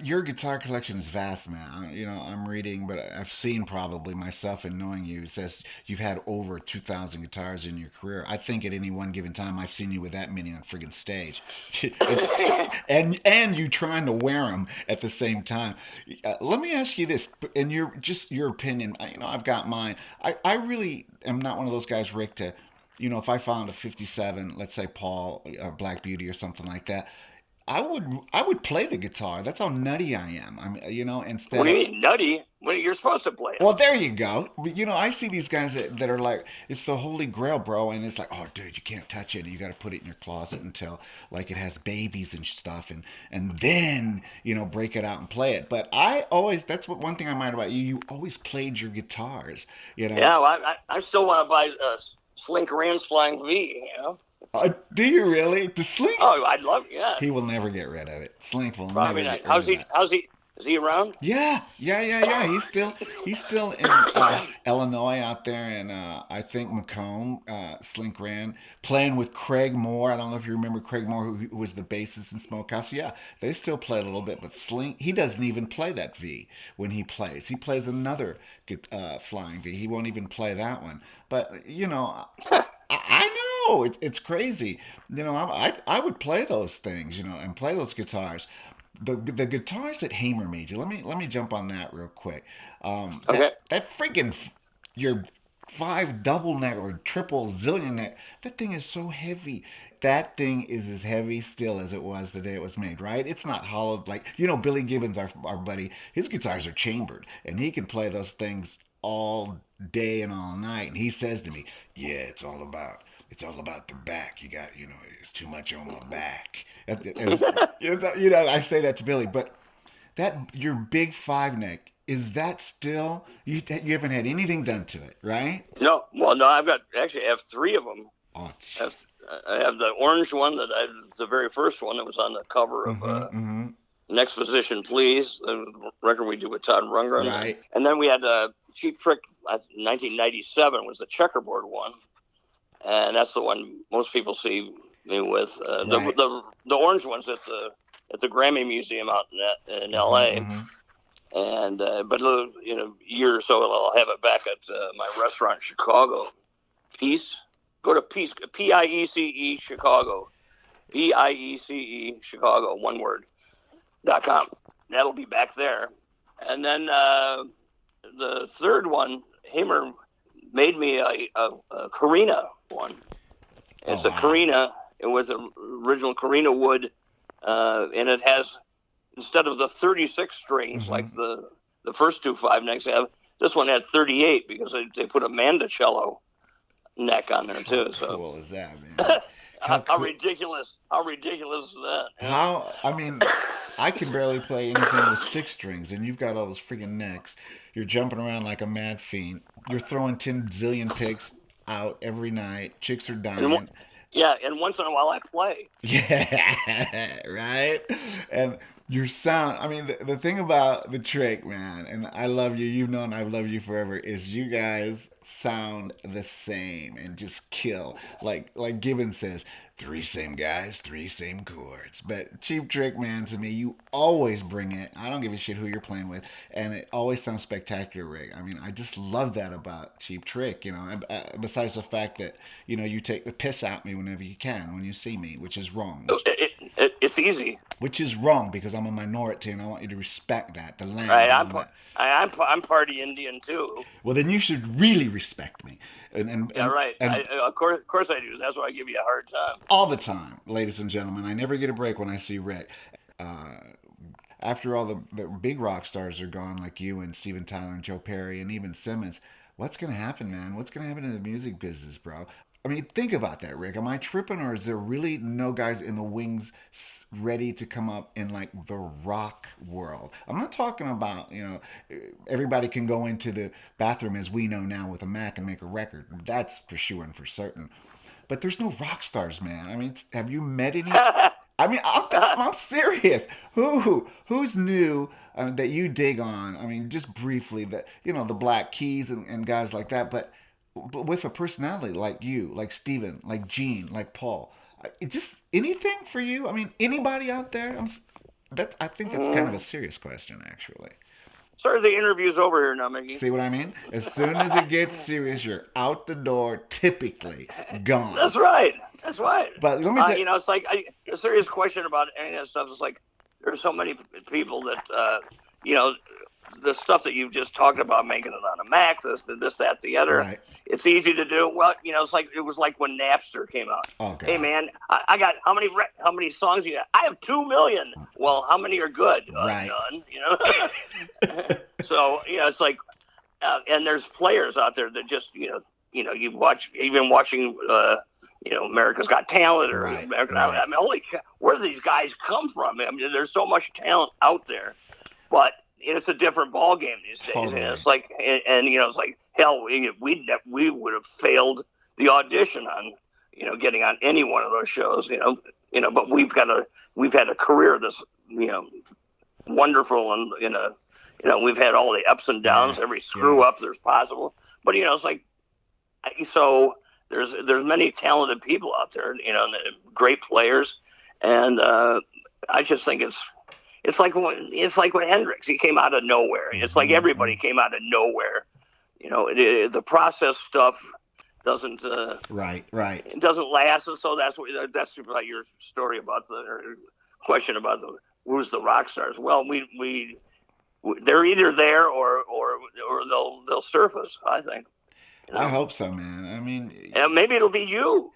your guitar collection is vast, man. I'm reading, but I've seen probably myself in knowing you. It says you've had over 2,000 guitars in your career. I think at any one given time, I've seen you with that many on friggin' stage, and, and you trying to wear them at the same time. Let me ask you this, in your opinion. I've got mine. I really am not one of those guys, Rick, to if I found a 57, let's say Paul, Black Beauty or something like that, I would play the guitar. That's how nutty I am. What Instead do you of mean nutty? When you're supposed to play well, them. there you go. But, I see these guys that are like, it's the holy grail, bro, and it's like, oh, dude, you can't touch it. You got to put it in your closet until like it has babies and stuff, and then break it out and play it. But I always that's what one thing I mind about you. You always played your guitars. You know, Yeah, well, I still want to buy Slink Rand's Flying V. do you really? The Slink, Oh, I'd love. Yeah, he will never get rid of it. Slink will probably never not. get rid How's of he? that. How's he? Is he around? Yeah, yeah, yeah, yeah. He's still in Illinois out there, and I think Macomb, Slink Rand, playing with Craig Moore. I don't know if you remember Craig Moore, who was the bassist in Smokehouse. Yeah, they still play a little bit, but Slink, he doesn't even play that V when he plays. He plays another flying V. He won't even play that one. But I know it's crazy. I would play those things, and play those guitars. The guitars that Hamer made you. Let me jump on that real quick. Okay. That freaking your five double neck or triple zillion neck. That thing is so heavy. That thing is as heavy still as it was the day it was made, right? It's not hollowed like Billy Gibbons, our buddy. His guitars are chambered, and he can play those things all day and all night. And he says to me, "Yeah, it's all about the back. You got, it's too much on my back." I say that to Billy, but that your big five neck is that still you haven't had anything done to it, right? No, well, no. I have three of them. Oh, I have, I have the orange one the very first one that was on the cover of mm-hmm. Next Position Please, the record we did with Todd Rundgren, Right. and then we had Cheap Trick. 1997 was the checkerboard one, and that's the one most people see me with. Right. The orange one's at the Grammy Museum out in Mm-hmm, L.A. mm-hmm. And but year or so I'll have it back at my restaurant in Chicago. Peace. Go to Piece Chicago, Piece Chicago, one word .com. That'll be back there. And then the third one, Hamer made me a Carina one. Oh It's a wow. Carina. It was an original Carina wood, and it has, instead of the 36 strings Mm-hmm. like the first two five necks have, this one had 38 because they put a mandocello neck on there How too. So cool is that, man? How how cool. ridiculous! How ridiculous is that? Yeah. How I mean, I can barely play anything with six strings, and you've got all those freaking necks. You're jumping around like a mad fiend. You're throwing 10 zillion picks out every night. Chicks are And dying. yeah, and once in a while I play. Yeah, right. And your sound. I mean, the thing about the trick, man, and I love you. You've known I've loved you forever. Is you guys sound the same and just kill. Like Gibbons says, three same guys, three same chords. But Cheap Trick, man, to me, you always bring it. I don't give a shit who you're playing with, and it always sounds spectacular, Rick. I mean, I just love that about Cheap Trick. And, besides the fact that you take the piss out me whenever you can when you see me, which is wrong. It's easy. Which is wrong because I'm a minority and I want you to respect that, the land Right? and all that. I'm party Indian too. Well, then you should really respect me, and and Yeah, and, right. and Of course I do. That's why I give you a hard time. all the time, ladies and gentlemen. I never get a break when I see Rick. Uh, After all the big rock stars are gone, like you and Steven Tyler and Joe Perry and even Simmons, what's gonna happen, man? What's gonna happen in the music business, bro? I mean, think about that, Rick. Am I tripping, or is there really no guys in the wings ready to come up in like the rock world? I'm not talking about everybody can go into the bathroom as we know now with a Mac and make a record. That's for sure and for certain. But there's no rock stars, man. I mean, have you met any? I mean, I'm serious. Who's new that you dig on? I mean, just briefly, that the Black Keys and guys like that, but with a personality like you, like Steven, like Gene, like Paul. Just anything for you? I mean, anybody out there? I think that's kind of a Mm. serious question, actually. Sorry, the interview's over here now, Micki. See what I mean? As soon as it gets serious, you're out the door, typically gone. That's right. That's right. But let me tell It's like a serious question about any of that stuff. Is like there's so many people that you know the stuff that you've just talked about, making it on a Mac, this, that, the other. right. It's easy to do. Well, it's like it was like when Napster came out. Oh Hey God. man, I got how many songs you got? I have 2 million. Well, how many are good? Right. None. So it's like, and there's players out there that just you watch even watching America's Got Talent or Right. American Idol. Right. I mean, holy cow, where do these guys come from? I mean, there's so much talent out there, but it's a different ball game these days. And Totally. it's like, it's like hell, we would have failed the audition on getting on any one of those shows. But we've had a career that's wonderful, and we've had all the ups and downs, Yes. every screw Yes. up there's possible. But it's like so there's many talented people out there, great players, and I just think it's like when Hendrix, he came out of nowhere. It's like Mm-hmm. everybody came out of nowhere. The process stuff doesn't Right. Right. it doesn't last, and so that's about your story about the question about who's the rock stars. Well, we they're either there or they'll surface. I think. I hope so, man. I mean, And maybe it'll be you.